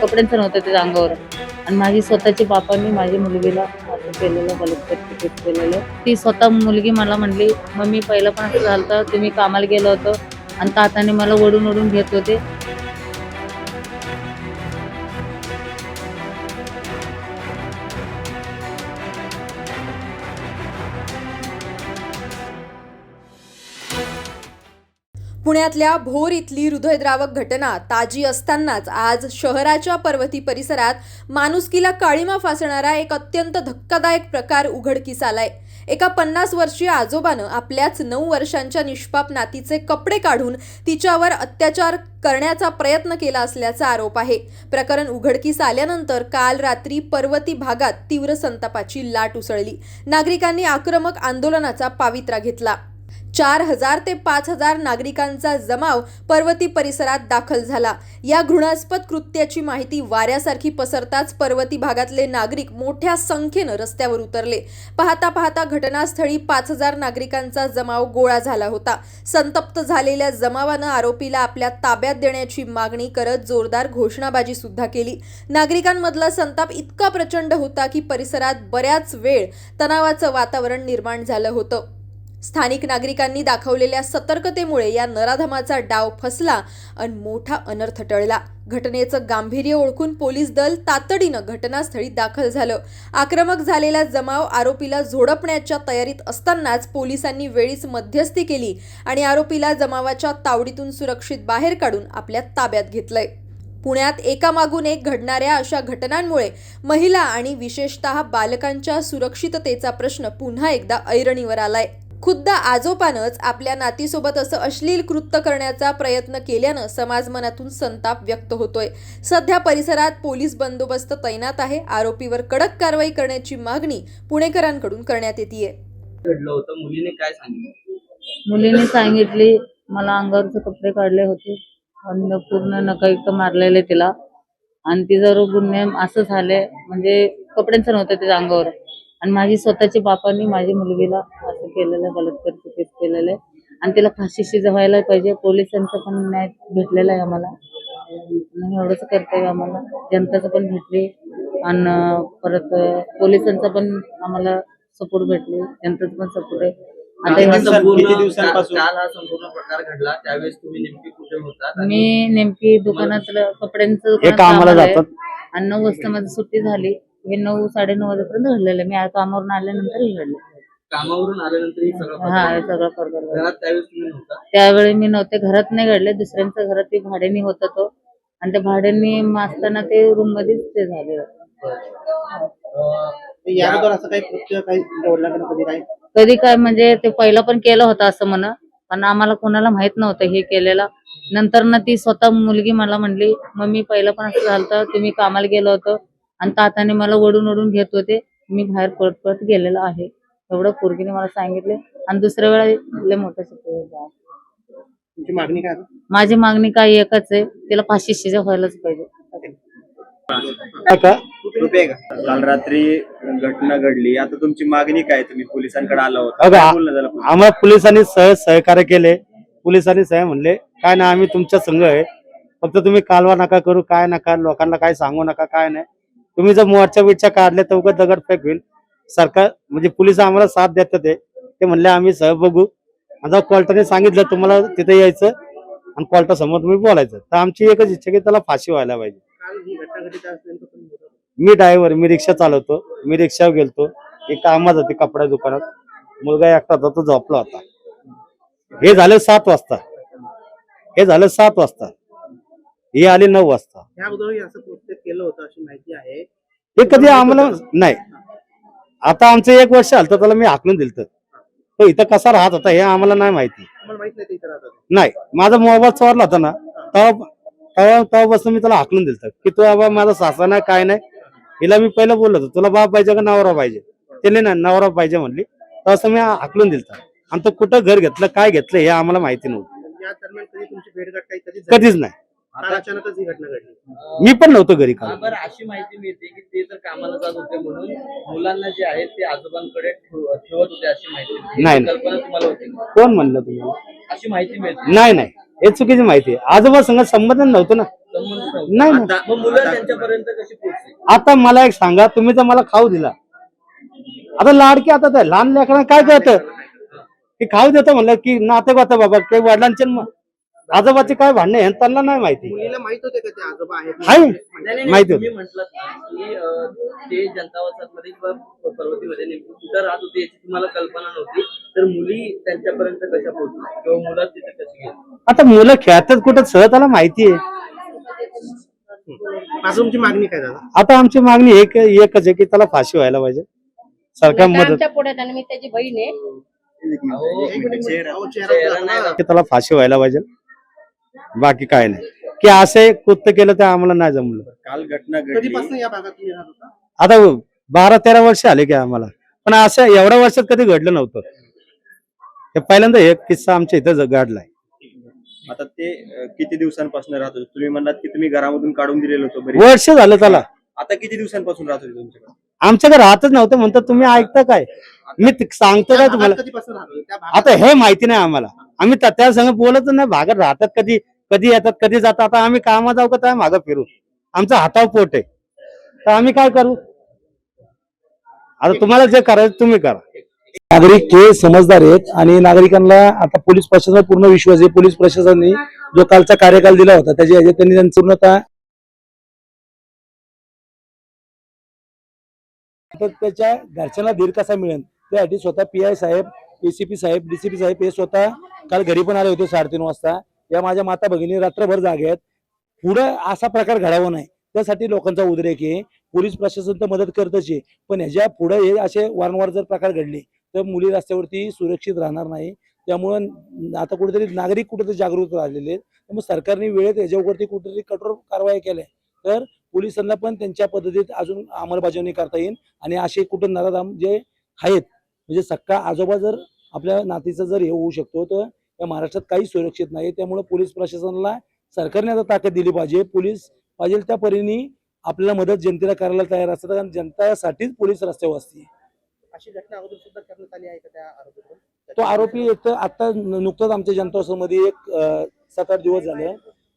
कपड्यांचं नव्हतं त्याच्या अंगावर. आणि माझी स्वतःची बापांनी माझ्या मुलगीला असं केलेलं, बलात्कार केलेलं. ती स्वतः मुलगी मला म्हणली, मम्मी पहिलं पण असं झालं होतं, तुम्ही कामाला गेलो होतो आणि ताताने मला ओढून ओढून घेत होते. पुण्यातल्या भोर इथली हृदयद्रावक घटना ताजी असतानाच आज शहराच्या पर्वती परिसरात माणुसकीला काळीमा फासणारा एक अत्यंत धक्कादायक प्रकार उघडकीस आलाय. एका 50 वर्षीय आजोबानं आपल्याच 9 वर्षांच्या निष्पाप नातीचे कपडे काढून तिच्यावर अत्याचार करण्याचा प्रयत्न केला असल्याचा आरोप आहे. प्रकरण उघडकीस आल्यानंतर काल रात्री पर्वती भागात तीव्र संतापाची लाट उसळली. नागरिकांनी आक्रमक आंदोलनाचा पावित्रा घेतला. 4000 ते 5000 नागरिकांचा जमाव पर्वती परिसरात दाखल झाला. या घृणास्पद कृत्याची माहिती वाऱ्यासारखी पसरताच पर्वती भागातले नागरिक मोठ्या संख्येनं रस्त्यावर उतरले. पाहता पाहता घटनास्थळी 5000 नागरिकांचा जमाव गोळा झाला होता. संतप्त झालेल्या जमावानं आरोपीला आपल्या ताब्यात देण्याची मागणी करत जोरदार घोषणाबाजी सुद्धा केली. नागरिकांमधला संताप इतका प्रचंड होता की परिसरात बऱ्याच वेळ तणावाचं वातावरण निर्माण झालं होतं. स्थानिक नागरिकांनी दाखवलेल्या सतर्कतेमुळे या नराधमाचा डाव फसला आणि मोठा अनर्थ टळला. घटनेचं गांभीर्य ओळखून पोलीस दल तातडीनं घटनास्थळी दाखल झालं. आक्रमक झालेला जमाव आरोपीला झोडपण्याच्या तयारीत असतानाच पोलिसांनी वेळीच मध्यस्थी केली आणि आरोपीला जमावाच्या तावडीतून सुरक्षित बाहेर काढून आपल्या ताब्यात घेतलंय. पुण्यात एकामागून एक घडणाऱ्या अशा घटनांमुळे महिला आणि विशेषतः बालकांच्या सुरक्षिततेचा प्रश्न पुन्हा एकदा ऐरणीवर आलाय. खुद्द आजोबानंच आपल्या नातीसोबत असं अश्लील कृत्य करण्याचा प्रयत्न केल्यानं समाजमनातून संताप व्यक्त होतोय. सध्या परिसरात पोलीस बंदोबस्त तैनात आहे. आरोपीवर कडक कारवाई करण्याची मागणी पुणेकरांकडून करण्यात येतेय. मुलीने सांगितली, मला अंगावरचे कपडे काढले होते आणि पूर्ण नखायुक्त मारलेले तिला. आणि तिचं गुन्हे असं झाले, म्हणजे कपड्यांचं नव्हतं त्याच्या अंगावर. आणि माझी स्वतःची बापांनी माझ्या मुलगीला असं केलेलं, बलात्कार केलेलं आहे. आणि तिला फाशीशी व्हायला पाहिजे. पोलिसांचा पण न्याय भेटलेला आहे आम्हाला. एवढंच कर्तव्य आम्हाला, जनताचं पण भेटली आणि परत पोलिसांचा पण आम्हाला सपोर्ट भेटले, जनतेचा पण सपोर्ट आहे. किती दिवसांपासून काल हा संपूर्ण प्रकार घडला, त्यावेळेस तुम्ही नेमकी कुठे होतात? मी नेमकी दुकानातलं कपड्यांचं कामाला जातात आणि 9 वाजता माझी सुट्टी झाली. हे 9-9:30 वाजेपर्यंत घडलेलं. मी कामावरून आल्यानंतर हे घडलं. कामावरून आल्यानंतर हे सगळं प्रकार घरात त्यावेळेस तुम्ही नव्हता? त्यावेळी मी नव्हते, घरात नाही घडले. दुसऱ्यांच्या घरात ते भाड्याने होता तो, आणि त्या भाड्याने असताना ते रूम मध्येच ते झाले. असं काही कृत्य काही कधी काय म्हणजे ते पहिलं पण केलं होतं असं म्हणा, पण आम्हाला कोणाला माहित नव्हतं हे केलेलं. नंतर ना ती स्वतः मुलगी मला म्हणली, मम्मी पहिलं पण असं झालं होतं, तुम्ही कामाला गेलो होतो आणि ताताने मला ओढून ओढून घेत होते, मी बाहेर पळत पळत गेलेलो आहे. एवढं पोरगीने मला सांगितले. आणि दुसऱ्या वेळा लय मोठं तुमची मागणी काय? माझी मागणी काही एकच आहे, तिला फाशीची सजा व्हायलाच पाहिजे. काल रात्री घटना घडली, आता तुमची मागणी काय? तुम्ही पोलिसांकडे आला होता, आम्हाला पोलिसांनी सहकार्य केले. पोलिसांनी म्हणले काय ना, आम्ही तुमच्या संघ आहे, फक्त तुम्ही कालवा नका करू, काय नका लोकांना काय सांगू नका, काय नाही. तुम्ही जर मोर्चा बिर्चा काढले तर उगाच दगडफेक होईल. सरकार म्हणजे पोलिस आम्हाला साथ देतात. ते म्हणले आम्ही बघू. आता कोर्टाने सांगितलं तुम्हाला तिथे यायचं आणि कोर्टासमोर तुम्ही बोलायचं. तर आमची एकच इच्छा की त्याला फाशी व्हायला पाहिजे. मी ड्रायव्हर, मी रिक्षा चालवतो. मी रिक्षावर गेलतो, एक कामात होती कपडा दुकानात. मुलगा एकटा होता, तो झोपला होता. हे झालं 7 वाजता. ही आली 9 वाजता. असं कृत्य केलं होतं अशी माहिती आहे? हे कधी आम्हाला नाही. आता आमचं 1 वर्ष आलं त्याला मी हाकलून दिलं. तो इथं कसा राहत होता हे आम्हाला नाही माहिती. नाही, माझा मोबाईल चोरला होता ना, तेव्हापासून मी त्याला हाकलून दिलं की तू बाबा माझा सासरा नाही, काय नाही. हिला मी पहिलं बोललो होतो, तुला बाप पाहिजे का नवरा पाहिजे? त्याने नाही, नवरा पाहिजे म्हणली. तसं मी हाकलून दिलं. आणि तो कुठं घर घेतलं, काय घेतलं हे आम्हाला माहिती नव्हतं. कधीच नाही. अचानकच ही घटना घडली. मी पण नव्हतो घरी. बरं, अशी माहिती मिळते की ते तर कामाला जात होते म्हणून मुलांना जे आहेत ते आजोबांकडे ठेवत होते, अशी माहिती नाही. कल्पना तुम्हाला होती? कोण म्हणलं तुम्हाला? अशी माहिती मिळते? नाही, हे चुकीची माहिती आहे. आजोबा संग संबंध नव्हतं ना. संबंध नव्हता. नाही नाही. आता- मग मुलं त्यांच्यापर्यंत कशी पोहोचली? आता मला एक सांगा, तुम्ही तर मला खाऊ दिला, आता लाडकी आता त्या लहान लेकरांना काय कळतं की खाऊ देतो म्हणलं की नाते होतं बाबा काही वडिलांचे आजोबाचे काय भांडणे हे त्यांना नाही माहिती. मुलीला माहित होते का ते आजोबा आहेत आहे नाही, माहिती तुम्ही होतं. म्हटलं की ते जनता वसाहतमध्ये किंवा पर्वतीमध्ये नेमकी कुठं राहत होती याची तुम्हाला कल्पना नव्हती, तर मुली त्यांच्यापर्यंत कशा पोहोचल्या किंवा मुलं तिथे कशी गेली? आता मुलं खेळतात कुठं सहज त्याला माहिती आहे. आता तुमची मागणी काय दादा? आता आमची मागणी एकच आहे की त्याला फाशी व्हायला पाहिजे, सरकार मदत आमच्या पुढ्यात आणि मी त्याची बहीण आहे. चेहरा नाही की त्याला फाशी व्हायला पाहिजे, बाकी काय नाही. की असे कृत्य केलं ते आम्हाला नाही जमलं. काल घटना घडली, कधीपासून या भागात तुम्ही राहत होता? आता 12-13 वर्ष आले की आम्हाला, पण असं एवढ्या वर्षात कधी घडलं नव्हतं. हे पहिल्यांदा एक किस्सा आमच्या इथं घडलाय. आता ते किती दिवसांपासून राहत होते? तुम्ही म्हणलात की तुम्ही घरामधून काढून दिलेलं होतं बरी. वर्ष झालं त्याला. आता किती दिवसांपासून राहत होते तुमच्याकडे? आमच्याकडे राहतच नव्हतं म्हणतात, तुम्ही ऐकता काय? मी सांगतो त्या काय भागात तुम्हाला, कधीपासून राहत होते? त्या भागात आता हे माहिती नाही आम्हाला. आम्ही त्या संग बोलतच नाही. भागात राहतात कधी कधी येतात कधी जातात. आता आम्ही कामात जाऊ का त्या मागं फिरू, आमचा हातावर पोट आहे, तर आम्ही काय करू? आता तुम्हाला जे करायचं तुम्ही करा. नागरिक हे समजदार आहेत आणि नागरिकांना आता पोलीस प्रशासनावर पूर्ण विश्वास आहे. पोलीस प्रशासनाने जो कालचा कार्यकाल दिला होता त्याच्या ह्याच्यात त्यांनी पूर्णतः त्याच्या घरच्यांना धीर कसा मिळेल त्यासाठी स्वतः PI साहेब, ACP साहेब, DCP साहेब हे स्वतः काल घरी पण आले होते 3:30 वाजता. या माझ्या माता भगिनी रात्रभर जागे आहेत. पुढे असा प्रकार घडावा नाही त्यासाठी लोकांचा उद्रेक आहे. पोलीस प्रशासन तर मदत करतच आहे, पण ह्याच्या पुढे हे असे वारंवार जर प्रकार घडले तर मुली रस्त्यावरती सुरक्षित राहणार नाही. त्यामुळं आता कुठेतरी नागरिक कुठेतरी जागृत राहिलेले आहेत. त्यामुळे सरकारने वेळेत याच्यावरती कुठेतरी कठोर कारवाई केल्या तर पोलिसांना पण त्यांच्या पद्धतीत अजून अंमलबजावणी करता येईल. आणि असे कुठे नराधाम जे आहेत म्हणजे सक्का आजोबा जर आपल्या नातीचं जर हे होऊ शकतो तर या महाराष्ट्रात काही सुरक्षित नाही. त्यामुळे पोलीस प्रशासनाला सरकारने आता ताकद दिली पाहिजे. पोलीस पाहिजे त्या परीने आपल्याला मदत जनतेला करायला तयार असतात, कारण जनतासाठीच पोलीस रस्त्यावर असते. अशी घटना अगोदर सुद्धा करण्यात आली आहे का त्या आरोपीवर? तो आरोपी एक तर आता नुकतंच आमच्या जनता मध्ये एक 7-8 दिवस झाले.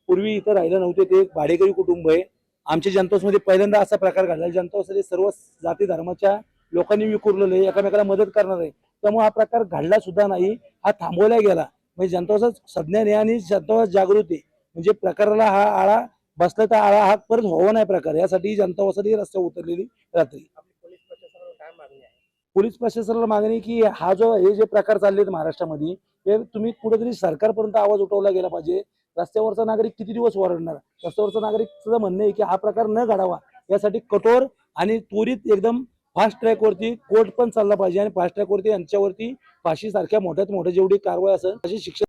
पूर्वी इथं राहिलं नव्हते, ते एक भाडेकरी कुटुंब आहे. आमच्या जनता पहिल्यांदा असा प्रकार घडला. जनता सर्व जाती धर्माच्या लोकांनी विखुरलेलं आहे, एकमेकाला मदत करणार आहे. त्यामुळे हा प्रकार घडला सुद्धा नाही, हा थांबवला गेला. म्हणजे जनता संज्ञान आहे आणि जनता जागृती आहे. म्हणजे प्रकाराला हा आळा बसला तर आळा हा परत व्हावा नाही प्रकार, यासाठी जनता रस्त्यावर उतरलेली रात्री. पोलीस प्रशासनावर काय मागणी आहे? पोलीस प्रशासनाला मागणी की हा जो हे जे प्रकार चालले आहेत महाराष्ट्रामध्ये ते तुम्ही कुठेतरी सरकारपर्यंत आवाज उठवला गेला पाहिजे. रस्त्यावरचा नागरिक किती दिवस ओरडणार? रस्त्यावरचा नागरिकचं म्हणणं आहे की हा प्रकार न घडावा यासाठी कठोर आणि त्वरित एकदम फास्ट ट्रॅक वरती कोर्ट पण चालला पाहिजे आणि फास्ट ट्रॅक वरती यांच्यावरती फाशी सारख्या मोठ्यात मोठ्या जेवढी कारवाई असेल अशी शिक्षा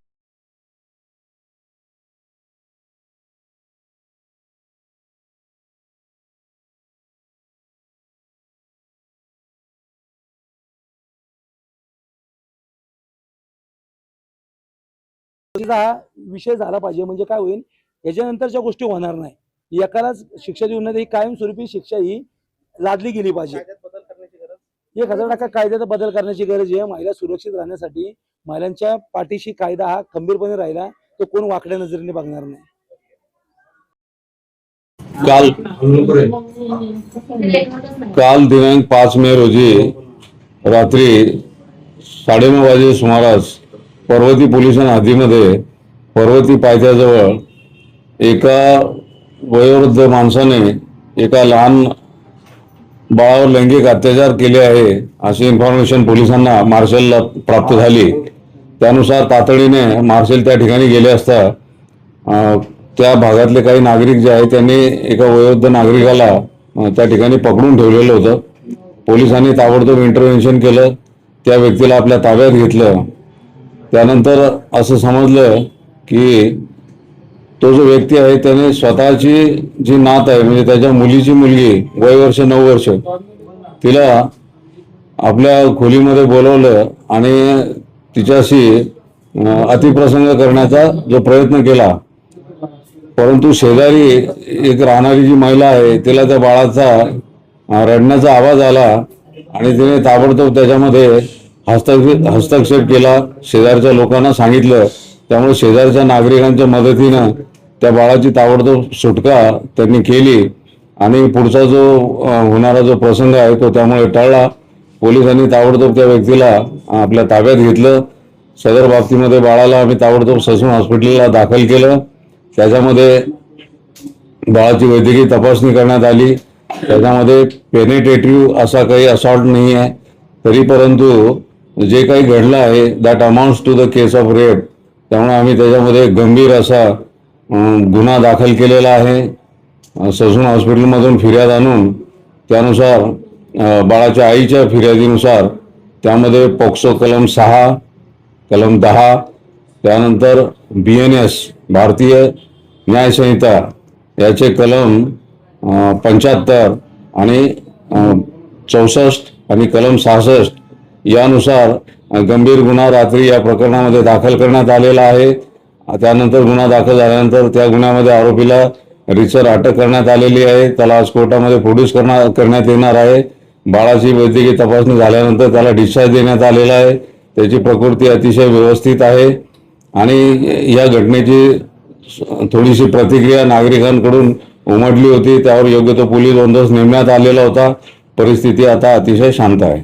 हा विषय झाला पाहिजे. म्हणजे काय होईल याच्यानंतरच्या गोष्टी होणार नाही. एकालाच शिक्षा देऊन नाही, ही कायमस्वरूपी शिक्षा ही लादली गेली पाहिजे. कायद्यात बदल करण्याची गरज? 1000% कायद्यात बदल करण्याची गरज आहे. महिला सुरक्षित राहण्यासाठी महिलांच्या पाठीशी कायदा हा खंबीरपणे राहिला तर कोण वाकड्या नजरेने बघणार नाही. काल दिनांक 5 मे रोजी रात्री 9:30 वाजे सुमारास पर्वती पोलीस हद्दीमध्ये पर्वती पायथ्याजवळ एका वयोवृद्ध माणसाने एका लहान बाळावर लैंगिक अत्याचार केले आहे अशी इन्फॉर्मेशन पोलिसांना मार्शलला प्राप्त झाली. त्यानुसार तातडीने मार्शल त्या ठिकाणी गेले असता त्या भागातले काही नागरिक जे आहेत त्यांनी एका वयोवृद्ध नागरिकाला त्या ठिकाणी पकडून ठेवलेलं होतं. पोलिसांनी ताबडतोब इंटरव्हेन्शन केलं, त्या व्यक्तीला आपल्या ताब्यात घेतलं. त्यानंतर असं समजलं की तो जो व्यक्ती आहे त्याने स्वतःची जी नात आहे म्हणजे त्याच्या मुलीची मुलगी वय वर्ष 9 वर्ष तिला आपल्या खोलीमध्ये बोलवलं आणि तिच्याशी अतिप्रसंग करण्याचा जो प्रयत्न केला. परंतु शेजारी एक राहणारी जी महिला आहे तिला त्या बाळाचा रडण्याचा आवाज आला आणि तिने ताबडतोब त्याच्यामध्ये हस्तक्षेप केला. शेजारच्या लोकांना सांगितलं, त्यामुळे शेजारच्या नागरिकांच्या मदतीनं त्या बाळाची ताबडतोब सुटका त्यांनी केली आणि पुढचा जो होणारा जो प्रसंग आहे तो त्यामुळे टळला. पोलिसांनी ताबडतोब त्या व्यक्तीला आपल्या ताब्यात घेतलं. सदर बाबतीमध्ये बाळाला आम्ही ताबडतोब ससून हॉस्पिटलला दाखल केलं. त्याच्यामध्ये बाळाची वैद्यकीय तपासणी करण्यात आली. त्याच्यामध्ये पेनिट्रेटिव्ह असा काही असॉल्ट नाही आहे. तरी परंतु जे काही घडलं आहे that amounts to the case of rape. त्यामुळे आम्ही त्याच्यामध्ये गंभीर असा गुन्हा दाखल केलेला आहे. ससून हॉस्पिटलमधून फिर्याद आणून त्यानुसार बाळाच्या आईच्या फिर्यादीनुसार त्यामध्ये पॉक्सो कलम 6, कलम 10, त्यानंतर BNS भारतीय न्यायसंहिता याचे कलम 75 आणि 64 आणि कलम 66 यानुसार गंभीर गुन्हा रात्री या प्रकरणामध्ये दाखल करण्यात आलेला आहे. त्यानंतर गुन्हा दाखल झाल्यानंतर त्या गुन्ह्यामध्ये आरोपीला रितसर अटक करण्यात आलेली आहे. त्याला आज कोर्टामध्ये प्रोड्यूस करण्यात येणार आहे. बाळाची वैद्यकीय तपासणी झाल्यानंतर त्याला डिस्चार्ज देण्यात आलेला आहे. त्याची प्रकृती अतिशय व्यवस्थित आहे आणि या घटनेची थोडीशी प्रतिक्रिया नागरिकांकडून उमटली होती. त्यावर योग्य तो पोलीस बंदोबस्त नेमण्यात आलेला होता. परिस्थिती आता अतिशय शांत आहे.